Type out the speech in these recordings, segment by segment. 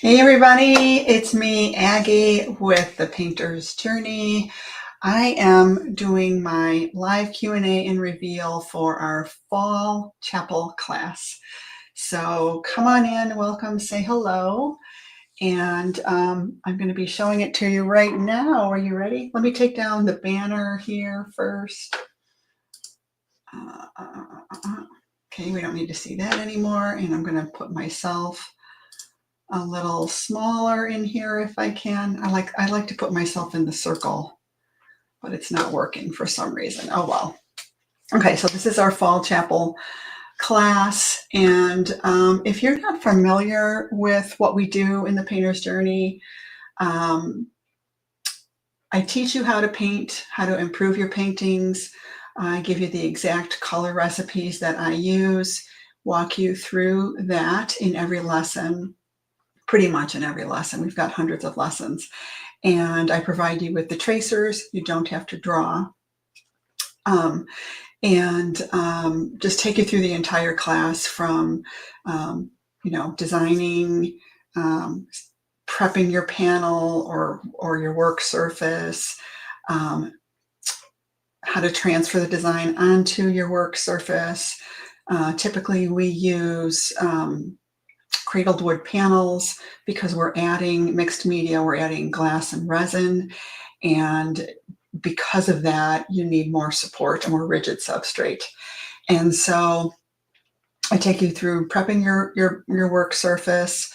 Hey everybody, it's me, Aggie, with the Painter's Journey. I am doing my live Q&A and reveal for our fall chapel class. So come on in, welcome, say hello, and I'm going to be showing it to you right now. Are you ready? Let me take down the banner here first. Okay, we don't need to see that anymore, and I'm going to put myself a little smaller in here if I can. I like to put myself in the circle, but it's not working for some reason. Oh well. Okay, so this is our fall chapel class, and if you're not familiar with what we do in the Painter's Journey, I teach you how to paint, how to improve your paintings. I give you the exact color recipes that I use, walk you through that in every lesson. Pretty much in every lesson. We've got hundreds of lessons. And I provide you with the tracers. You don't have to draw. Just take you through the entire class from, designing, prepping your panel or your work surface, how to transfer the design onto your work surface. Typically, we use cradled wood panels because we're adding mixed media, we're adding glass and resin, and because of that you need more support, a more rigid substrate. And so I take you through prepping your work surface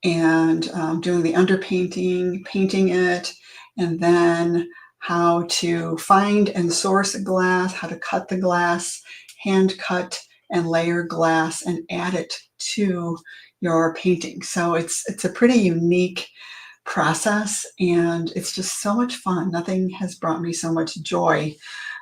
and doing the underpainting, painting it, and then how to find and source glass, how to cut the glass, hand cut and layer glass and add it to your painting. So it's a pretty unique process, and it's just so much fun. Nothing has brought me so much joy.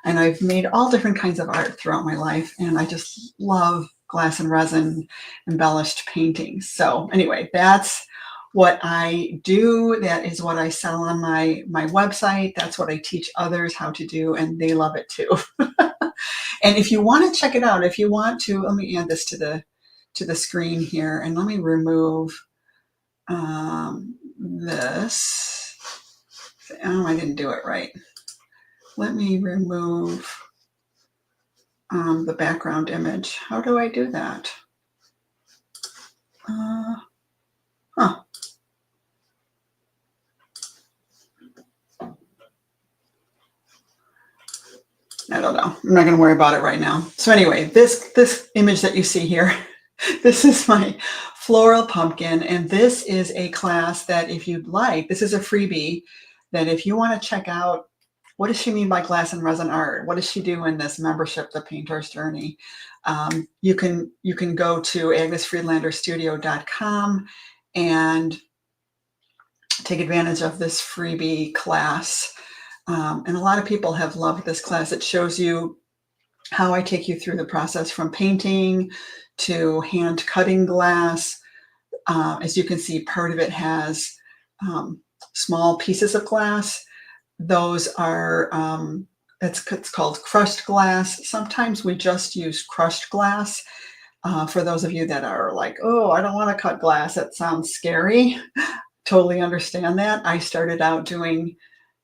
And I've made all different kinds of art throughout my life, and I just love glass and resin embellished paintings. So anyway, that's what I do. That is what I sell on my website. That's what I teach others how to do, and they love it too. And if you want to check it out, if you want to, let me add this to the screen here, and let me remove this. Oh, I didn't do it right. Let me remove the background image. How do I do that? I don't know. I'm not going to worry about it right now. So anyway, this image that you see here, this is my floral pumpkin, and this is a class that if you'd like, this is a freebie that if you want to check out, what does she mean by glass and resin art? What does she do in this membership, The Painter's Journey? You can go to agnesfriedlanderstudio.com and take advantage of this freebie class. And a lot of people have loved this class. It shows you how I take you through the process from painting to hand cutting glass. As you can see, part of it has small pieces of glass. Those are, it's called crushed glass. Sometimes we just use crushed glass. For those of you that are like, oh, I don't want to cut glass, that sounds scary. Totally understand that. I started out doing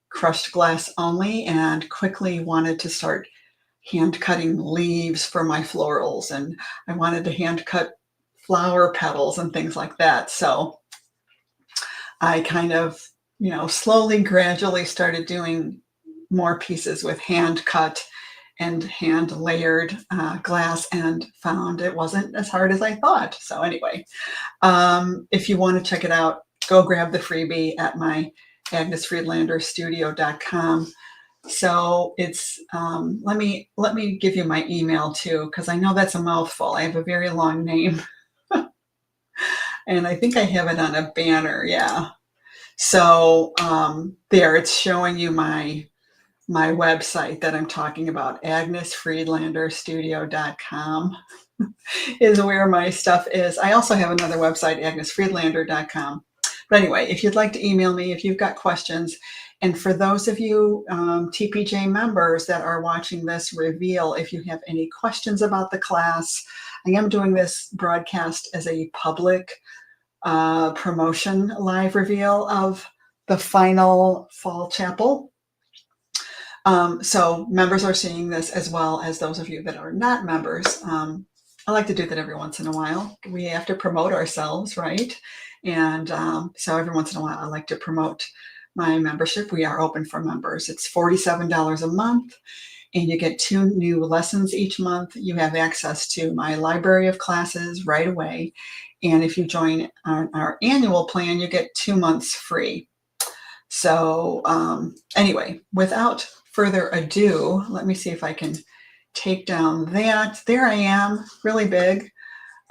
crushed glass only and quickly wanted to start hand cutting leaves for my florals, and I wanted to hand cut flower petals and things like that. So I kind of, slowly, gradually started doing more pieces with hand cut and hand layered glass, and found it wasn't as hard as I thought. So anyway, if you want to check it out, go grab the freebie at my agnesfriedlanderstudio.com. So it's let me give you my email too, because I know that's a mouthful. I have a very long name, and I think I have it on a banner. Yeah. So there, it's showing you my website that I'm talking about. agnesfriedlanderstudio.com is where my stuff is. I also have another website, agnesfriedlander.com. But anyway, if you'd like to email me, if you've got questions, and for those of you TPJ members that are watching this reveal, if you have any questions about the class, I am doing this broadcast as a public promotion live reveal of the final fall chapel. So members are seeing this as well as those of you that are not members. I like to do that every once in a while. We have to promote ourselves, right? And so every once in a while, I like to promote my membership. We are open for members. It's $47 a month, and you get 2 new lessons each month. You have access to my library of classes right away. And if you join our annual plan, you get 2 months free. So anyway, without further ado, let me see if I can take down that. There I am, really big.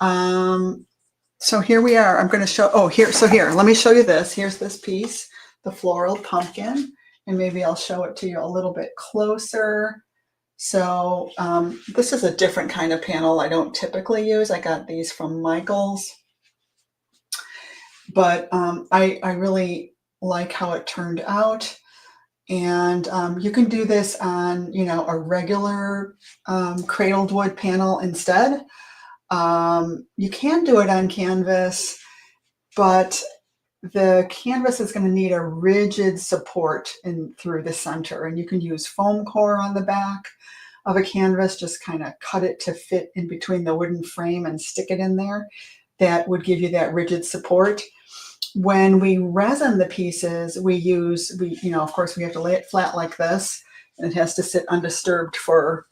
So here we are. I'm going to show, here, let me show you this. Here's this piece, the floral pumpkin, and maybe I'll show it to you a little bit closer. So this is a different kind of panel I don't typically use. I got these from Michaels, but I really like how it turned out. And you can do this on, a regular cradled wood panel instead. You can do it on canvas, but the canvas is going to need a rigid support through the center. And you can use foam core on the back of a canvas, just kind of cut it to fit in between the wooden frame and stick it in there. That would give you that rigid support. When we resin the pieces, of course, we have to lay it flat like this, and it has to sit undisturbed for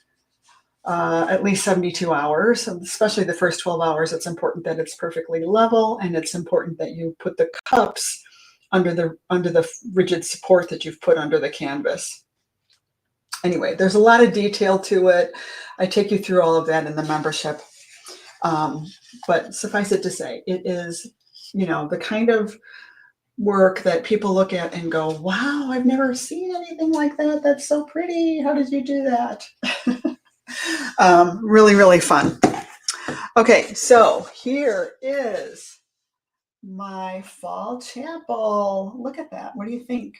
at least 72 hours. And especially the first 12 hours, it's important that it's perfectly level, and it's important that you put the cups under the rigid support that you've put under the canvas. Anyway, there's a lot of detail to it. I take you through all of that in the membership. But suffice it to say, it is the kind of work that people look at and go, wow, I've never seen anything like that. That's so pretty. How did you do that? Really, really fun. Okay, so here is my fall chapel. Look at that. What do you think?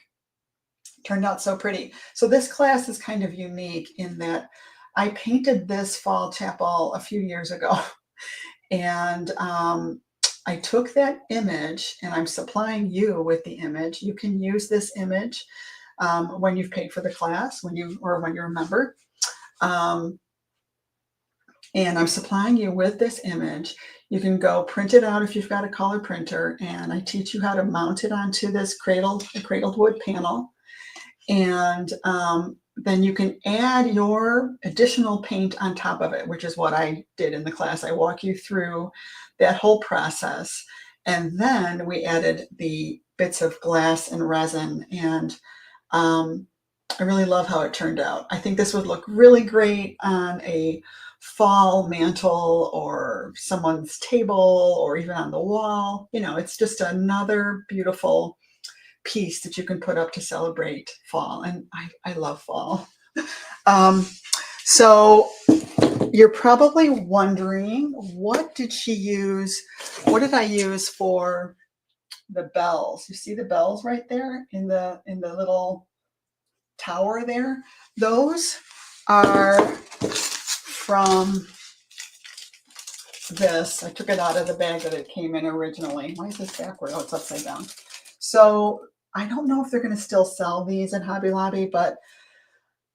Turned out so pretty. So this class is kind of unique in that I painted this fall chapel a few years ago. And I took that image, and I'm supplying you with the image. You can use this image when you've paid for the class, when you're a member. And I'm supplying you with this image. You can go print it out if you've got a color printer, and I teach you how to mount it onto this cradled wood panel. And then you can add your additional paint on top of it, which is what I did in the class. I walk you through that whole process. And then we added the bits of glass and resin. And I really love how it turned out. I think this would look really great on a fall mantle or someone's table or even on the wall. It's just another beautiful piece that you can put up to celebrate fall. And I love fall. So you're probably wondering, what did she use? What did I use for the bells? You see the bells right there in the little tower there? Those are from this. I took it out of the bag that it came in originally. Why is this backward? Oh, it's upside down. So I don't know if they're going to still sell these at Hobby Lobby, but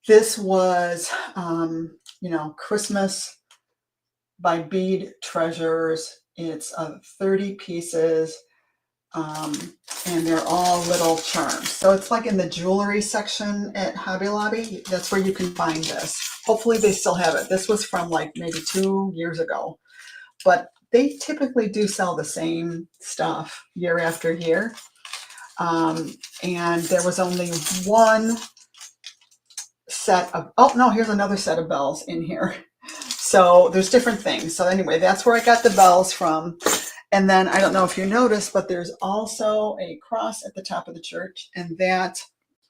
this was, Christmas by Bead Treasures. It's 30 pieces, and they're all little charms. So it's like in the jewelry section at Hobby Lobby. That's where you can find this. Hopefully they still have it. This was from like maybe 2 years ago, but they typically do sell the same stuff year after year. And there was only one set of, here's another set of bells in here. So there's different things. So anyway, that's where I got the bells from. And then I don't know if you noticed, but there's also a cross at the top of the church, and that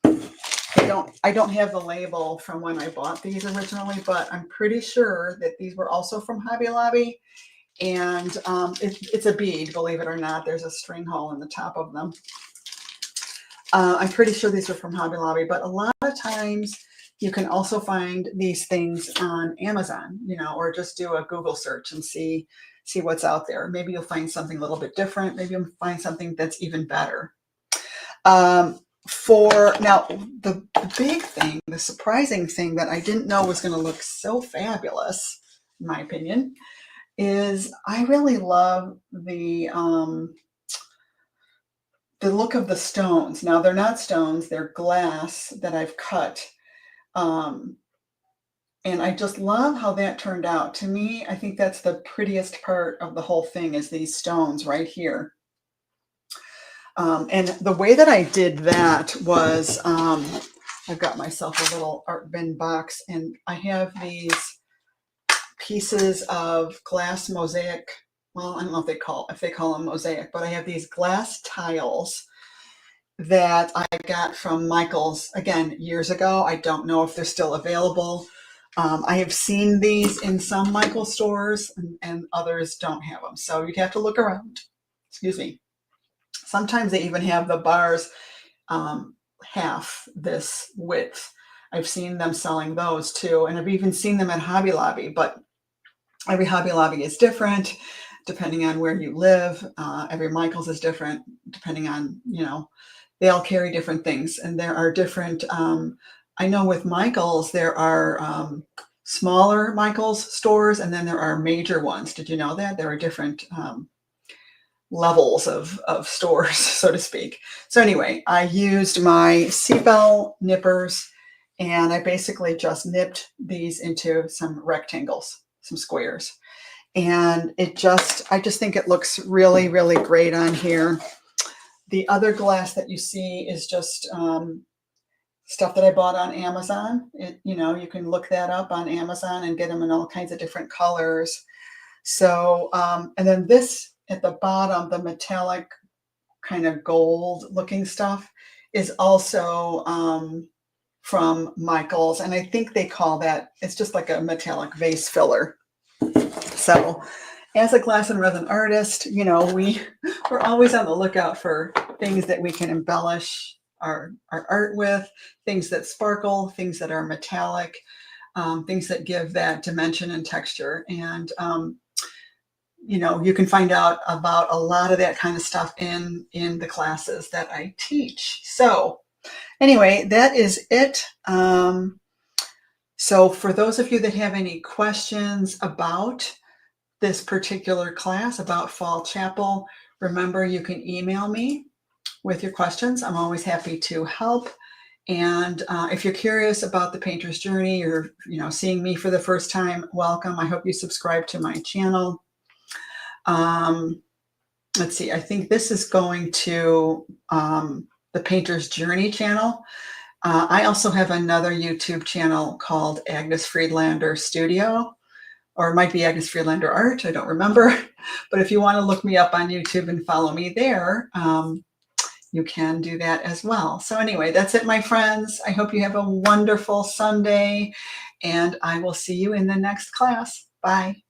I don't have the label from when I bought these originally, but I'm pretty sure that these were also from Hobby Lobby. And it's a bead, believe it or not. There's a string hole in the top of them. I'm pretty sure these are from Hobby Lobby, but a lot of times You can also find these things on Amazon, or just do a Google search and see what's out there. Maybe you'll find something a little bit different. Maybe you'll find something that's even better. For now, the big thing, the surprising thing that I didn't know was going to look so fabulous, in my opinion, is I really love the look of the stones. Now, they're not stones, they're glass that I've cut. And I just love how that turned out. To me, I think that's the prettiest part of the whole thing is these stones right here. And the way that I did that was I've got myself a little art bin box, and I have these pieces of glass mosaic. Well, I don't know if they call them mosaic, but I have these glass tiles that I got from Michael's, again, years ago. I don't know if they're still available. I have seen these in some Michael's stores, and others don't have them. So you'd have to look around. Excuse me. Sometimes they even have the bars half this width. I've seen them selling those too. And I've even seen them at Hobby Lobby, but every Hobby Lobby is different depending on where you live. Every Michael's is different depending on, they all carry different things. And there are different, I know with Michael's, there are smaller Michael's stores, and then there are major ones. Did you know that? There are different levels of stores, so to speak. So anyway, I used my Seabell nippers, and I basically just nipped these into some rectangles, some squares. And I just think it looks really, really great on here. The other glass that you see is just stuff that I bought on Amazon. You can look that up on Amazon and get them in all kinds of different colors. So, and then this at the bottom, the metallic kind of gold looking stuff is also from Michael's. And I think they call that, it's just like a metallic vase filler. So as a glass and resin artist, we're always on the lookout for things that we can embellish our art with, things that sparkle, things that are metallic, things that give that dimension and texture. And, you can find out about a lot of that kind of stuff in the classes that I teach. So anyway, that is it. So for those of you that have any questions about this particular class, about Fall Chapel, remember you can email me with your questions. I'm always happy to help. And if you're curious about the painter's journey, or seeing me for the first time, welcome. I hope you subscribe to my channel. Let's see, I think this is going to the Painter's Journey channel. I also have another YouTube channel called Agnes Friedlander Studio, or it might be Agnes Friedlander Art, I don't remember. But if you want to look me up on YouTube and follow me there, you can do that as well. So anyway, that's it, my friends. I hope you have a wonderful Sunday, and I will see you in the next class. Bye.